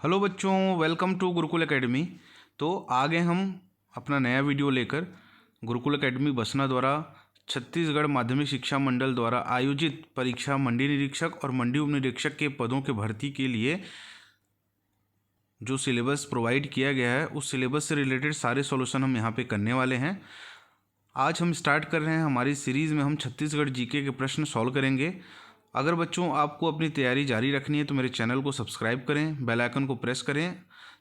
Hello बच्चों, welcome to Gurukul academy. तो आगे हम अपना नया वीडियो लेकर गुरुकुल एकेडमी बसना द्वारा छत्तीसगढ़ माध्यमिक शिक्षा मंडल द्वारा आयोजित परीक्षा मंडी निरीक्षक और मंडी उप निरीक्षक के पदों के भर्ती के लिए जो सिलेबस प्रोवाइड किया गया है उस सिलेबस से रिलेटेड सारे सॉल्यूशन हम यहाँ पे करने वाले हैं। आज हम स्टार्ट कर रहे हैं हमारी सीरीज़ में हम छत्तीसगढ़ जीके के प्रश्न सॉल्व करेंगे। अगर बच्चों आपको अपनी तैयारी जारी रखनी है तो मेरे चैनल को सब्सक्राइब करें, बेल आइकन को प्रेस करें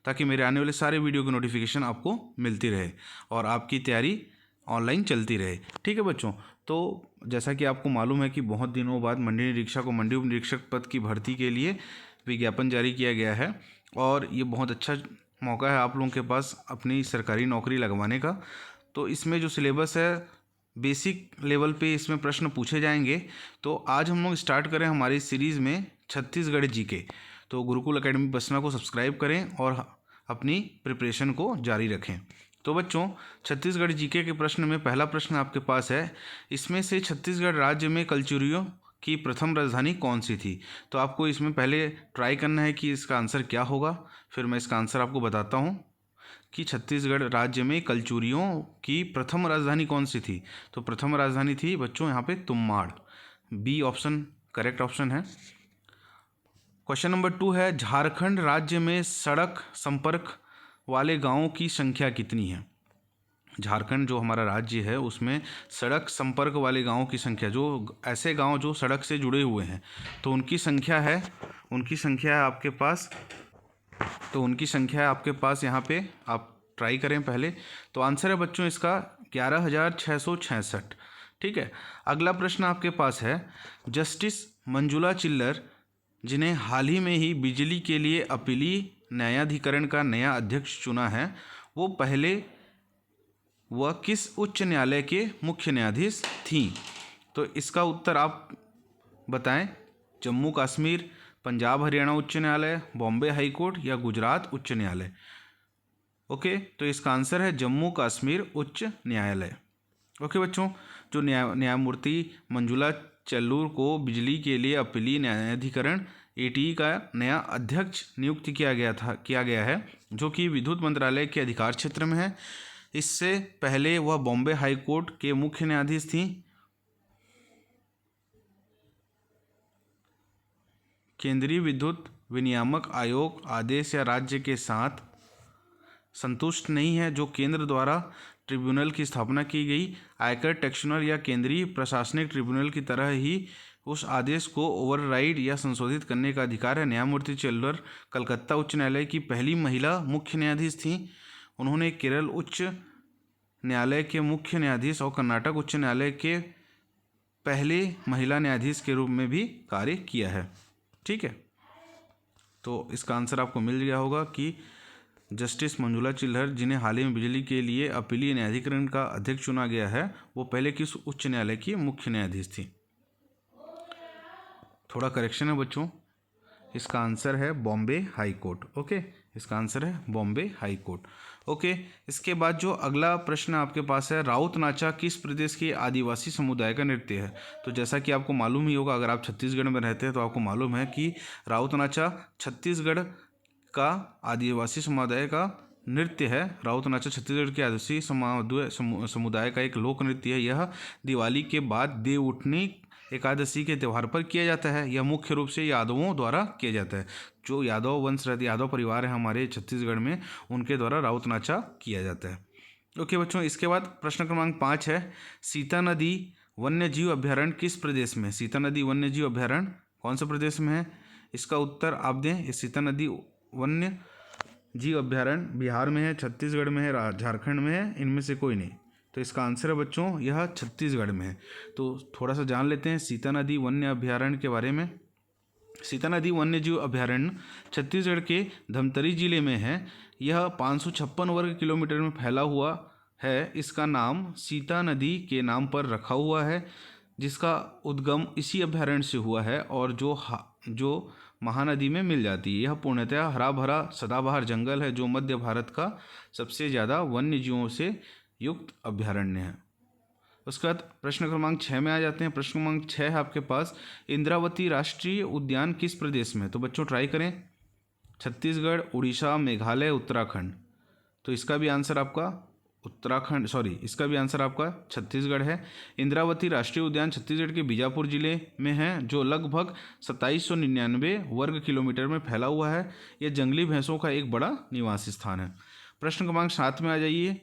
ताकि मेरे आने वाले सारे वीडियो की नोटिफिकेशन आपको मिलती रहे और आपकी तैयारी ऑनलाइन चलती रहे। ठीक है बच्चों, तो जैसा कि आपको मालूम है कि बहुत दिनों बाद मंडी निरीक्षक और मंडी उप निरीक्षक पद की भर्ती के लिए विज्ञापन जारी किया गया है और ये बहुत अच्छा मौका है आप लोगों के पास अपनी सरकारी नौकरी लगवाने का। तो इसमें जो सिलेबस है बेसिक लेवल पे इसमें प्रश्न पूछे जाएंगे। तो आज हम लोग स्टार्ट करें हमारी सीरीज़ में छत्तीसगढ़ जीके। तो गुरुकुल एकेडमी बसना को सब्सक्राइब करें और अपनी प्रिपरेशन को जारी रखें। तो बच्चों, छत्तीसगढ़ जीके के प्रश्न में पहला प्रश्न आपके पास है, इसमें से छत्तीसगढ़ राज्य में कलचुरियों की प्रथम राजधानी कौन सी थी। तो आपको इसमें पहले ट्राई करना है कि इसका आंसर क्या होगा, फिर मैं इसका आंसर आपको बताता हूँ कि छत्तीसगढ़ राज्य में कलचुरियों की प्रथम राजधानी कौन सी थी। तो प्रथम राजधानी थी बच्चों यहाँ पे तुम्माड़। बी ऑप्शन करेक्ट ऑप्शन है। क्वेश्चन नंबर 2 है, झारखंड राज्य में सड़क संपर्क वाले गांवों की संख्या कितनी है। झारखंड जो हमारा राज्य है उसमें सड़क संपर्क वाले गांवों की संख्या, जो ऐसे गांव जो सड़क से जुड़े हुए हैं, तो उनकी संख्या है आपके पास। तो उनकी संख्या है आपके पास यहाँ पे, आप ट्राई करें पहले। तो आंसर है बच्चों इसका 11,666। ठीक है। अगला प्रश्न आपके पास है, जस्टिस मंजुला चिल्लर जिन्हें हाल ही में ही बिजली के लिए अपीली न्यायाधिकरण का नया अध्यक्ष चुना है, वो पहले वह किस उच्च न्यायालय के मुख्य न्यायाधीश थीं। तो इसका उत्तर आप बताएं। जम्मू कश्मीर, पंजाब हरियाणा उच्च न्यायालय, बॉम्बे हाई कोर्ट या गुजरात उच्च न्यायालय। ओके, तो इसका आंसर है जम्मू कश्मीर उच्च न्यायालय। ओके बच्चों, जो न्यायमूर्ति मंजुला चिल्लर को बिजली के लिए अपीली न्यायाधिकरण एटीई का नया अध्यक्ष नियुक्त किया गया है, जो कि विद्युत मंत्रालय के अधिकार क्षेत्र में है। इससे पहले वह बॉम्बे हाई कोर्ट के मुख्य न्यायाधीश थी। केंद्रीय विद्युत विनियामक आयोग आदेश या राज्य के साथ संतुष्ट नहीं है जो केंद्र द्वारा ट्रिब्यूनल की स्थापना की गई आयकर ट्रिब्यूनल या केंद्रीय प्रशासनिक ट्रिब्यूनल की तरह ही उस आदेश को ओवरराइड या संशोधित करने का अधिकार है। न्यायमूर्ति चिल्लर कलकत्ता उच्च न्यायालय की पहली महिला मुख्य न्यायाधीश थीं। उन्होंने केरल उच्च न्यायालय के मुख्य न्यायाधीश और कर्नाटक उच्च न्यायालय के पहले महिला न्यायाधीश के रूप में भी कार्य किया है। ठीक है, तो इसका आंसर आपको मिल गया होगा कि जस्टिस मंजुला चिल्लर जिन्हें हाल ही में बिजली के लिए अपीलीय न्यायाधिकरण का अध्यक्ष चुना गया है, वो पहले किस उच्च न्यायालय की मुख्य न्यायाधीश थी। थोड़ा करेक्शन है बच्चों, इसका आंसर है बॉम्बे हाई कोर्ट। ओके, इसका आंसर है बॉम्बे हाई कोर्ट। ओके, इसके बाद जो अगला प्रश्न आपके पास है, राउत नाचा किस प्रदेश के आदिवासी समुदाय का नृत्य है। तो जैसा कि आपको मालूम ही होगा, अगर आप छत्तीसगढ़ में रहते हैं तो आपको मालूम है कि राउत नाचा छत्तीसगढ़ का आदिवासी समुदाय का नृत्य है। राउत नाचा छत्तीसगढ़ के आदिवासी समुदाय का एक लोक नृत्य है। यह दिवाली के बाद देव उठनी एकादशी के त्यौहार पर किया जाता है। यह मुख्य रूप से यादवों द्वारा किया जाता है। जो यादव वंश रहते, यादव परिवार है हमारे छत्तीसगढ़ में, उनके द्वारा राउत नाचा किया जाता है। ओके बच्चों, इसके बाद प्रश्न क्रमांक 5 है, सीता नदी वन्य जीव अभ्यारण्य किस प्रदेश में। सीता नदी वन्य जीव अभ्यारण्य कौन से प्रदेश में है, इसका उत्तर आप दें। इस सीता नदी वन्य जीव अभ्यारण्य बिहार में है, छत्तीसगढ़ में है, झारखंड में है, इनमें से कोई नहीं। तो इसका आंसर है बच्चों यह छत्तीसगढ़ में है। तो थोड़ा सा जान लेते हैं सीता नदी वन्य अभ्यारण्य के बारे में। सीता नदी वन्य जीव अभ्यारण्य छत्तीसगढ़ के धमतरी जिले में है। यह 556 वर्ग किलोमीटर में फैला हुआ है। इसका नाम सीता नदी के नाम पर रखा हुआ है, जिसका उद्गम इसी अभ्यारण्य से हुआ है और जो महानदी में मिल जाती है। यह पूर्णतः हरा भरा सदाबहार जंगल है, जो मध्य भारत का सबसे ज़्यादा वन्य जीवों से युक्त अभ्यारण्य है। उसके बाद प्रश्न क्रमांक 6 में आ जाते हैं। प्रश्न क्रमांक 6 है आपके पास, इंद्रावती राष्ट्रीय उद्यान किस प्रदेश में है। तो बच्चों ट्राई करें। छत्तीसगढ़, उड़ीसा, मेघालय, उत्तराखंड। तो इसका भी आंसर आपका इसका भी आंसर आपका छत्तीसगढ़ है। इंद्रावती राष्ट्रीय उद्यान छत्तीसगढ़ के बीजापुर जिले में है, जो लगभग 2799 वर्ग किलोमीटर में फैला हुआ है। यह जंगली भैंसों का एक बड़ा निवास स्थान है। प्रश्न क्रमांक 7 में आ जाइए।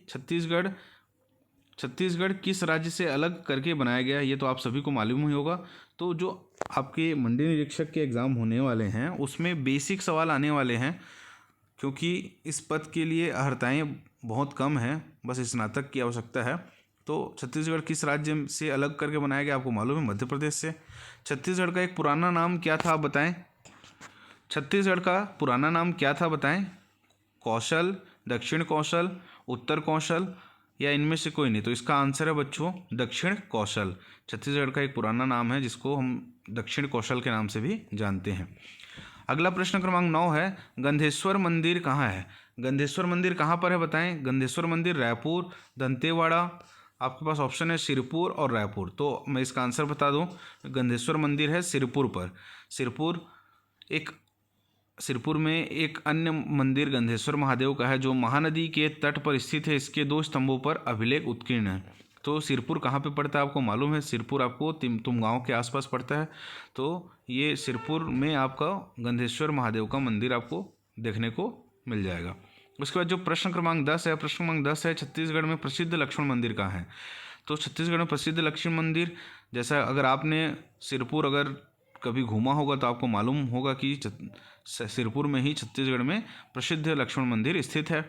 छत्तीसगढ़ किस राज्य से अलग करके बनाया गया है? ये तो आप सभी को मालूम ही होगा। तो जो आपके मंडी निरीक्षक के एग्ज़ाम होने वाले हैं उसमें बेसिक सवाल आने वाले हैं, क्योंकि इस पद के लिए अर्हताएँ बहुत कम हैं, बस स्नातक की आवश्यकता है। तो छत्तीसगढ़ किस राज्य से अलग करके बनाया गया आपको मालूम है? मध्य प्रदेश से। छत्तीसगढ़ का एक पुराना नाम क्या था आप बताएं? छत्तीसगढ़ का पुराना नाम क्या था बताएं? कौशल, दक्षिण कौशल, उत्तर कौशल या इनमें से कोई नहीं। तो इसका आंसर है बच्चों दक्षिण कौशल। छत्तीसगढ़ का एक पुराना नाम है जिसको हम दक्षिण कौशल के नाम से भी जानते हैं। अगला प्रश्न क्रमांक 9 है, गंधेश्वर मंदिर कहाँ है? गंधेश्वर मंदिर कहाँ पर है बताएं? गंधेश्वर मंदिर रायपुर, दंतेवाड़ा, आपके पास ऑप्शन है सिरपुर और रायपुर। तो मैं इसका आंसर बता दूं, गंधेश्वर मंदिर है सिरपुर पर। सिरपुर में एक अन्य मंदिर गंधेश्वर महादेव का है, जो महानदी के तट पर स्थित है। इसके 2 स्तंभों पर अभिलेख उत्कीर्ण है। तो सिरपुर कहाँ पे पड़ता है आपको मालूम है? सिरपुर आपको तुम गाँव के आसपास पड़ता है। तो ये सिरपुर में आपका गंधेश्वर महादेव का मंदिर आपको देखने को मिल जाएगा। उसके बाद जो प्रश्न क्रमांक 10 है, प्रश्न क्रमांक 10 है, छत्तीसगढ़ में प्रसिद्ध लक्ष्मण मंदिर कहाँ है? तो छत्तीसगढ़ में प्रसिद्ध लक्ष्मण मंदिर, जैसा अगर आपने सिरपुर अगर कभी घूमा होगा तो आपको मालूम होगा कि सिरपुर में ही छत्तीसगढ़ में प्रसिद्ध लक्ष्मण मंदिर स्थित है।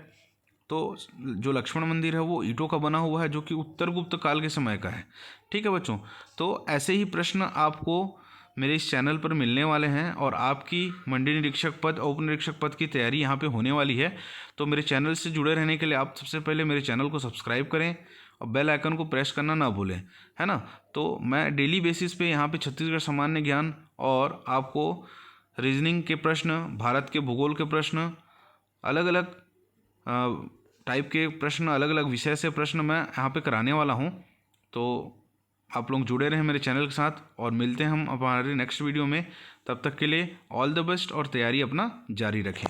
तो जो लक्ष्मण मंदिर है वो ईंटों का बना हुआ है, जो कि उत्तर गुप्त काल के समय का है। ठीक है बच्चों, तो ऐसे ही प्रश्न आपको मेरे इस चैनल पर मिलने वाले हैं और आपकी मंडी निरीक्षक पद और उप निरीक्षक पद की तैयारी यहाँ पे होने वाली है। तो मेरे चैनल से जुड़े रहने के लिए आप सबसे पहले मेरे चैनल को सब्सक्राइब करें और बेल आइकन को प्रेस करना ना भूलें, है ना। तो मैं डेली बेसिस पे यहाँ पे छत्तीसगढ़ सामान्य ज्ञान और आपको रीजनिंग के प्रश्न, भारत के भूगोल के प्रश्न, अलग अलग टाइप के प्रश्न, अलग अलग विषय से प्रश्न मैं यहाँ पे कराने वाला हूँ। तो आप लोग जुड़े रहें मेरे चैनल के साथ और मिलते हैं हम हमारे नेक्स्ट वीडियो में। तब तक के लिए ऑल द बेस्ट और तैयारी अपना जारी रखें।